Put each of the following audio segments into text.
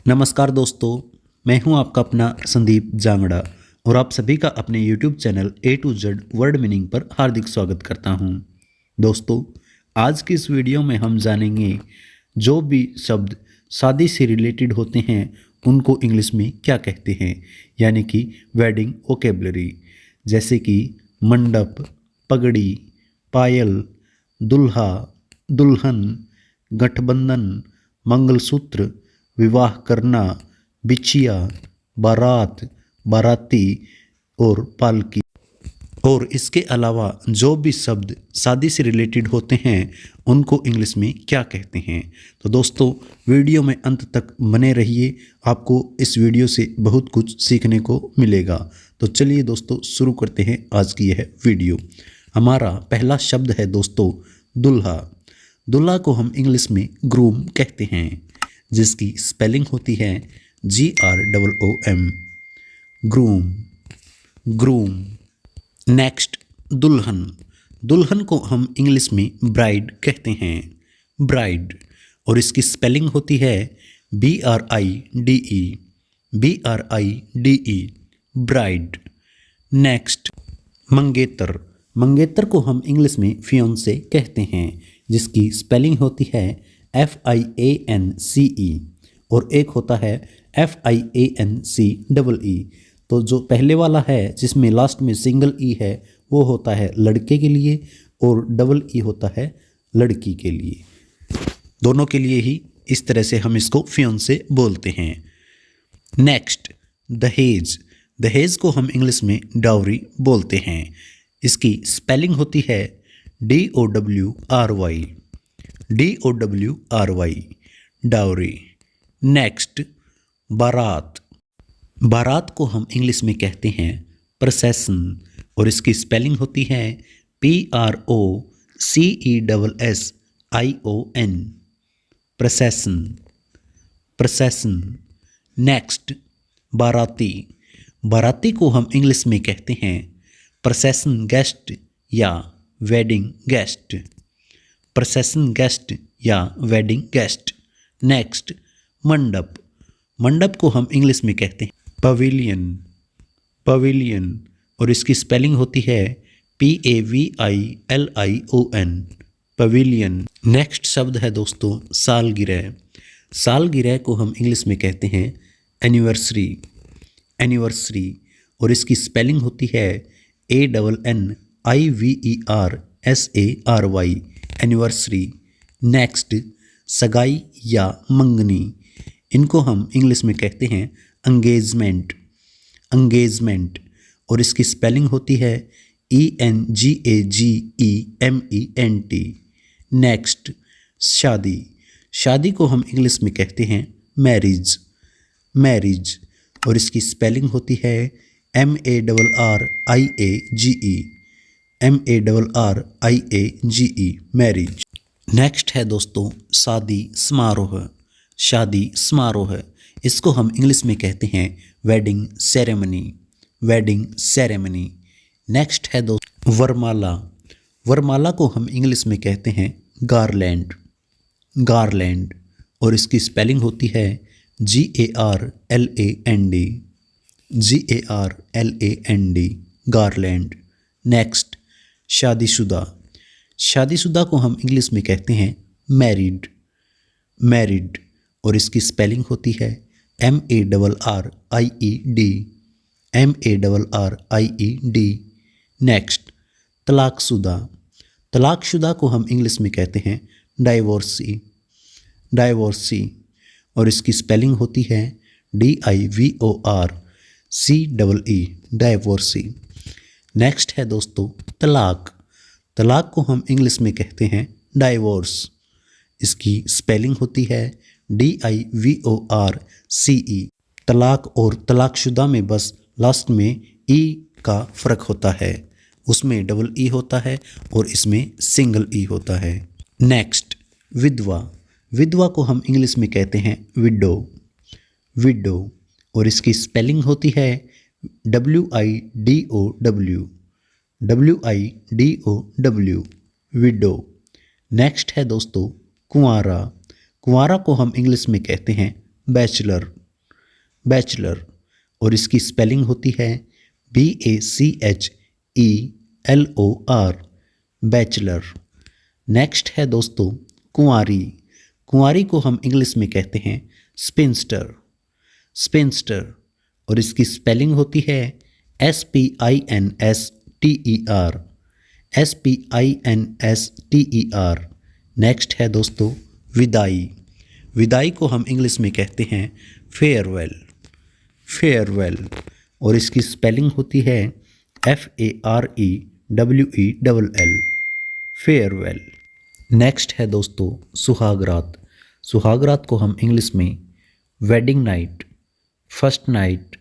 नमस्कार दोस्तों, मैं हूं आपका अपना संदीप जांगड़ा और आप सभी का अपने YouTube channel A to Z word meaning पर हार्दिक स्वागत करता हूं। दोस्तों, आज की इस वीडियो में हम जानेंगे जो भी शब्द शादी से रिलेटेड होते हैं उनको इंग्लिश में क्या कहते हैं, यानी कि वेडिंग वोकेबलरी, जैसे कि मंडप, पगड़ी, पायल, दुल्हा, दुल्हन, गठबंधन, मंगलसूत्र, विवाह करना, बिछिया, बारात, बाराती और पालकी। और इसके अलावा जो भी शब्द शादी से रिलेटेड होते हैं उनको इंग्लिश में क्या कहते हैं। तो दोस्तों, वीडियो में अंत तक बने रहिए, आपको इस वीडियो से बहुत कुछ सीखने को मिलेगा। तो चलिए दोस्तों, शुरू करते हैं आज की यह वीडियो। हमारा पहला शब्द है दोस्तों दुल्हा। दुल्हा को हम इंग्लिश में ग्रूम कहते हैं, जिसकी स्पेलिंग होती है GROOM, ग्रूम, ग्रूम। नेक्स्ट, दुल्हन। दुल्हन को हम इंग्लिश में ब्राइड कहते हैं, ब्राइड, और इसकी स्पेलिंग होती है BRIDE, BRIDE, ब्राइड। नेक्स्ट, मंगेतर। मंगेतर को हम इंग्लिश में फियोंसे कहते हैं, जिसकी स्पेलिंग होती है FIANCE और एक होता है FIANCEE। तो जो पहले वाला है जिसमें लास्ट में सिंगल ई है वो होता है लड़के के लिए और डबल ई होता है लड़की के लिए। दोनों के लिए ही इस तरह से हम इसको फियोंसे बोलते हैं। नेक्स्ट, दहेज। दहेज को हम इंग्लिश में डाउरी बोलते हैं, इसकी स्पेलिंग होती है DOWRY, DOWRY, डाउरी। नेक्स्ट, बारात। बारात को हम इंग्लिश में कहते हैं प्रोसेसन और इसकी स्पेलिंग होती है PROCESSION, प्रोसेसन, प्रोसेसन। नेक्स्ट, बाराती। बाराती को हम इंग्लिश में कहते हैं प्रोसेसन गेस्ट या वेडिंग गेस्ट, प्रोसेसन गेस्ट या वेडिंग गेस्ट। नेक्स्ट, मंडप। मंडप को हम इंग्लिश में कहते हैं पवेलियन, पवेलियन, और इसकी स्पेलिंग होती है PAVILION, पवेलियन। नेक्स्ट शब्द है दोस्तों सालगिरह। सालगिरह को हम इंग्लिश में कहते हैं एनिवर्सरी, एनिवर्सरी, और इसकी स्पेलिंग होती है ANNIVERSARY, एनिवर्सरी। नेक्स्ट, सगाई या मंगनी। इनको हम इंग्लिश में कहते हैं एंगेजमेंट, एंगेजमेंट, और इसकी स्पेलिंग होती है ENGAGEMENT। नेक्स्ट, शादी। शादी को हम इंग्लिश में कहते हैं मैरिज, मैरिज, और इसकी स्पेलिंग होती है MARRIAGE, MARRIAGE, मैरिज। नेक्स्ट है दोस्तों शादी समारोह, शादी समारोह। इसको हम इंग्लिश में कहते हैं wedding ceremony, wedding ceremony. Next है दोस्तों वरमाला। वरमाला को हम इंग्लिश में कहते हैं गारलैंड, गारलैंड, और इसकी स्पेलिंग होती है GARLAND, GARLAND, गारलैंड। नेक्स्ट, शादीशुदा। शादीशुदा को हम इंग्लिश में कहते हैं मैरिड, मैरिड, और इसकी स्पेलिंग होती है MARRIED, MARRIED। नेक्स्ट, तलाकशुदा। तलाकशुदा को हम इंग्लिश में कहते हैं डाइवोर्सी, डाइवोर्सी, और इसकी स्पेलिंग होती है DIVORCEE, डाइवोर्सी। नेक्स्ट है दोस्तों तलाक। तलाक को हम इंग्लिश में कहते हैं डाइवोर्स। इसकी स्पेलिंग होती है DIVORCE। तलाक और तलाकशुदा में बस लास्ट में ई का फ़र्क होता है, उसमें डबल ई होता है और इसमें सिंगल ई होता है। नेक्स्ट, विधवा। विधवा को हम इंग्लिश में कहते हैं विडो, विडो, और इसकी स्पेलिंग होती है WIDOW, WIDOW, विडो। नेक्स्ट है दोस्तों कुंवारा। कुंवारा को हम इंग्लिश में कहते हैं बैचलर, बैचलर, और इसकी स्पेलिंग होती है BACHELOR, बैचलर। नेक्स्ट है दोस्तों कुंवारी। कुंवारी को हम इंग्लिश में कहते हैं स्पिंस्टर, स्पिंस्टर, और इसकी स्पेलिंग होती है SPINSTER, SPINSTER। नेक्स्ट है दोस्तों विदाई। विदाई को हम इंग्लिश में कहते हैं फेयरवेल, फेयरवेल, और इसकी स्पेलिंग होती है FAREWELL, फेयरवेल। नेक्स्ट है दोस्तों सुहागरात। सुहागरात को हम इंग्लिश में wedding night, first night,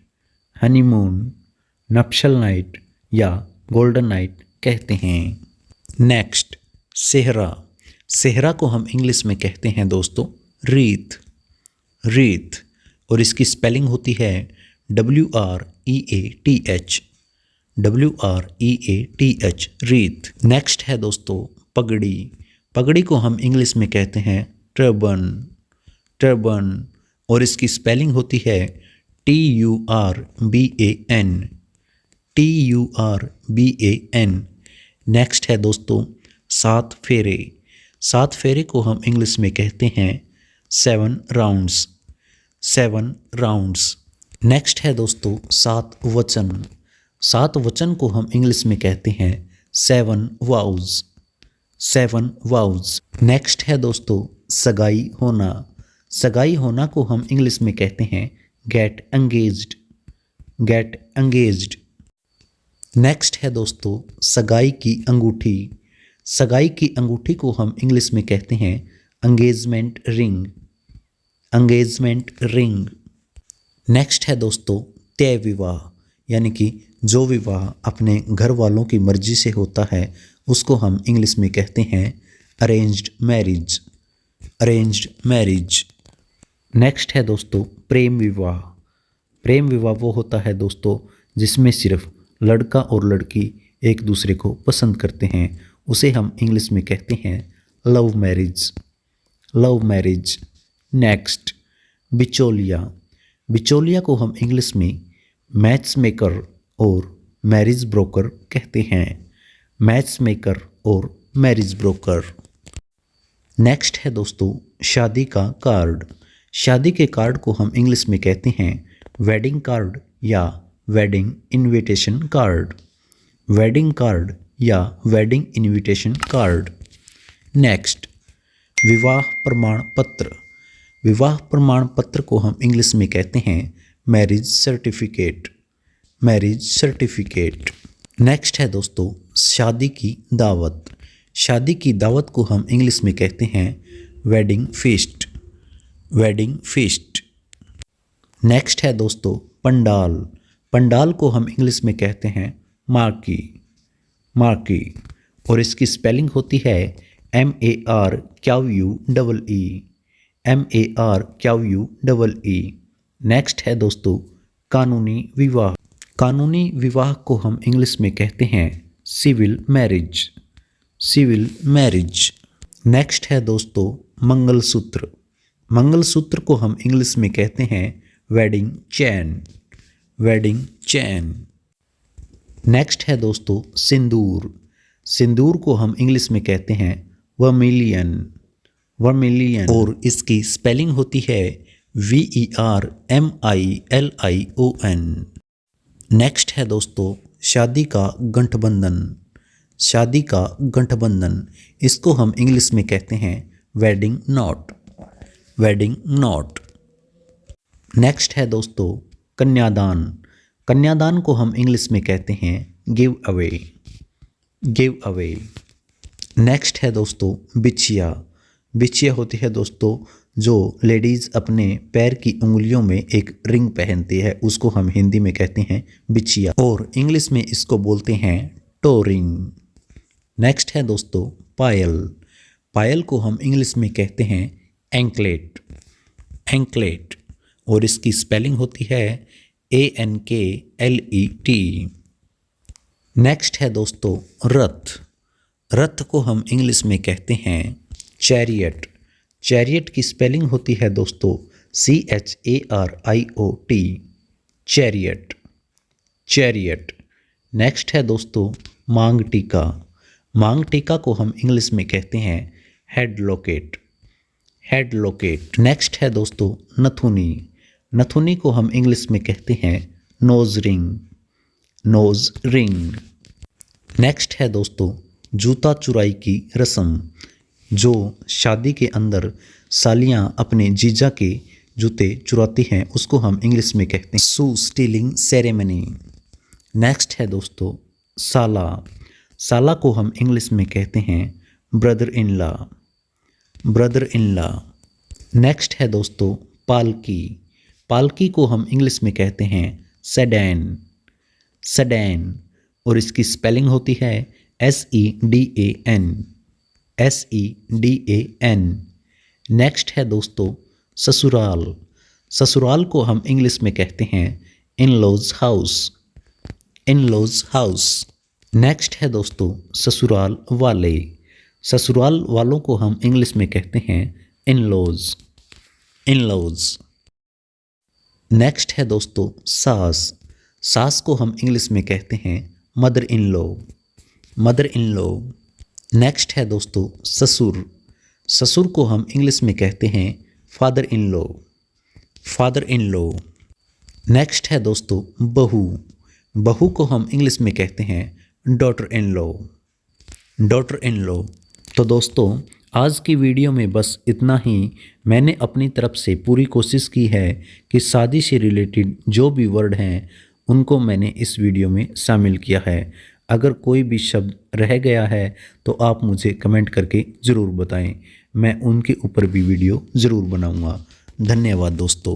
honeymoon, nuptial night या गोल्डन नाइट कहते हैं। नेक्स्ट सेहरा। सेहरा को हम इंग्लिश में कहते हैं दोस्तों रीत, रीत, और इसकी स्पेलिंग होती है WREATH, WREATH, रीत। नेक्स्ट है दोस्तों पगड़ी। पगड़ी को हम इंग्लिश में कहते हैं टर्बन, टर्बन, और इसकी स्पेलिंग होती है TURBAN, TURBAN। नेक्स्ट है दोस्तों सात फेरे। सात फेरे को हम इंग्लिश में कहते हैं 7 राउंड्स, 7 राउंड्स। नेक्स्ट है दोस्तों सात वचन। सात वचन को हम इंग्लिश में कहते हैं 7 वाउज, 7 वाउज। नेक्स्ट है दोस्तों सगाई होना। सगाई होना को हम इंग्लिश में कहते हैं get engaged, get engaged. Next है दोस्तों सगाई की अंगूठी। सगाई की अंगूठी को हम इंग्लिश में कहते हैं engagement ring, engagement ring. Next है दोस्तों तय विवाह, यानी कि जो विवाह अपने घर वालों की मर्जी से होता है उसको हम इंग्लिश में कहते हैं arranged marriage, arranged marriage. Next है दोस्तों प्रेम विवाह। प्रेम विवाह वो होता है दोस्तों जिसमें सिर्फ लड़का और लड़की एक दूसरे को पसंद करते हैं, उसे हम इंग्लिश में कहते हैं love marriage, love marriage. Next बिचौलिया। बिचौलिया को हम इंग्लिश में मैच मेकर और मैरिज ब्रोकर कहते हैं, मैच मेकर और मैरिज ब्रोकर। नेक्स्ट है दोस्तों शादी का कार्ड। शादी के कार्ड को हम इंग्लिश में कहते हैं वेडिंग कार्ड या wedding invitation card, wedding card या वेडिंग इनविटेशन कार्ड। नेक्स्ट विवाह प्रमाण पत्र। विवाह प्रमाण पत्र को हम इंग्लिश में कहते हैं marriage certificate, marriage certificate. Next है दोस्तों शादी की दावत। शादी की दावत को हम इंग्लिश में कहते हैं wedding feast, wedding feast. Next है दोस्तों पंडाल। पंडाल को हम इंग्लिश में कहते हैं मार्की, मार्की, और इसकी स्पेलिंग होती है MARQUEE, MARQUEE। नेक्स्ट है दोस्तों कानूनी विवाह। कानूनी विवाह को हम इंग्लिश में कहते हैं civil marriage, civil marriage. Next है दोस्तों मंगलसूत्र। मंगलसूत्र को हम इंग्लिश में कहते हैं वेडिंग चैन, वेडिंग चैन। नेक्स्ट है दोस्तों सिंदूर। सिंदूर को हम इंग्लिश में कहते हैं वर्मिलियन, वर्मिलियन, और इसकी स्पेलिंग होती है VERMILION। नेक्स्ट है दोस्तों शादी का गठबंधन। शादी का गठबंधन, इसको हम इंग्लिश में कहते हैं wedding not, wedding not. Next है दोस्तों कन्यादान। कन्यादान को हम इंग्लिश में कहते हैं give away, give away. Next है दोस्तों बिछिया। बिछिया होती है दोस्तों जो लेडीज़ अपने पैर की उंगलियों में एक रिंग पहनती है, उसको हम हिंदी में कहते हैं बिछिया, और इंग्लिश में इसको बोलते हैं टो रिंग। नेक्स्ट है दोस्तों पायल। पायल को हम इंग्लिश में कहते हैं एंकलेट, एंकलेट, और इसकी स्पेलिंग होती है ANKLET। नेक्स्ट है दोस्तों रथ। रथ को हम इंग्लिश में कहते हैं चैरियट। चैरियट की स्पेलिंग होती है दोस्तों CHARIOT, चैरियट, चैरियट। नेक्स्ट है दोस्तों मांग टीका। मांग टीका को हम इंग्लिश में कहते हैं head locket, head locket. Next है दोस्तों नथुनी। नथुनी को हम इंग्लिश में कहते हैं nose ring, nose ring. Next है दोस्तों जूता चुराई की रस्म। जो शादी के अंदर सालियां अपने जीजा के जूते चुराती हैं उसको हम इंग्लिश में कहते हैं शू स्टीलिंग सेरेमनी। नेक्स्ट है दोस्तों साला। साला को हम इंग्लिश में कहते हैं brother in law, brother in law. Next है दोस्तों पालकी। पालकी को हम इंग्लिश में कहते हैं सेडान, सेडान। और इसकी स्पेलिंग होती है SEDAN, SEDAN। नेक्स्ट है दोस्तों ससुराल। ससुराल को हम इंग्लिश में कहते हैं in laws house, in laws house. Next है दोस्तों ससुराल वाले। ससुराल वालों को हम इंग्लिश में कहते हैं in laws, in laws. Next है दोस्तों सास। सास को हम इंग्लिश में कहते हैं mother in law, mother in law. Next है दोस्तों ससुर। ससुर को हम इंग्लिश में कहते हैं father in law, father in law. Next है दोस्तों बहू। बहू को हम इंग्लिश में कहते हैं daughter in law, daughter in law. तो दोस्तों आज की वीडियो में बस इतना ही। मैंने अपनी तरफ से पूरी कोशिश की है कि शादी से रिलेटेड जो भी वर्ड हैं उनको मैंने इस वीडियो में शामिल किया है। अगर कोई भी शब्द रह गया है तो आप मुझे कमेंट करके ज़रूर बताएं, मैं उनके ऊपर भी वीडियो ज़रूर बनाऊंगा। धन्यवाद दोस्तों।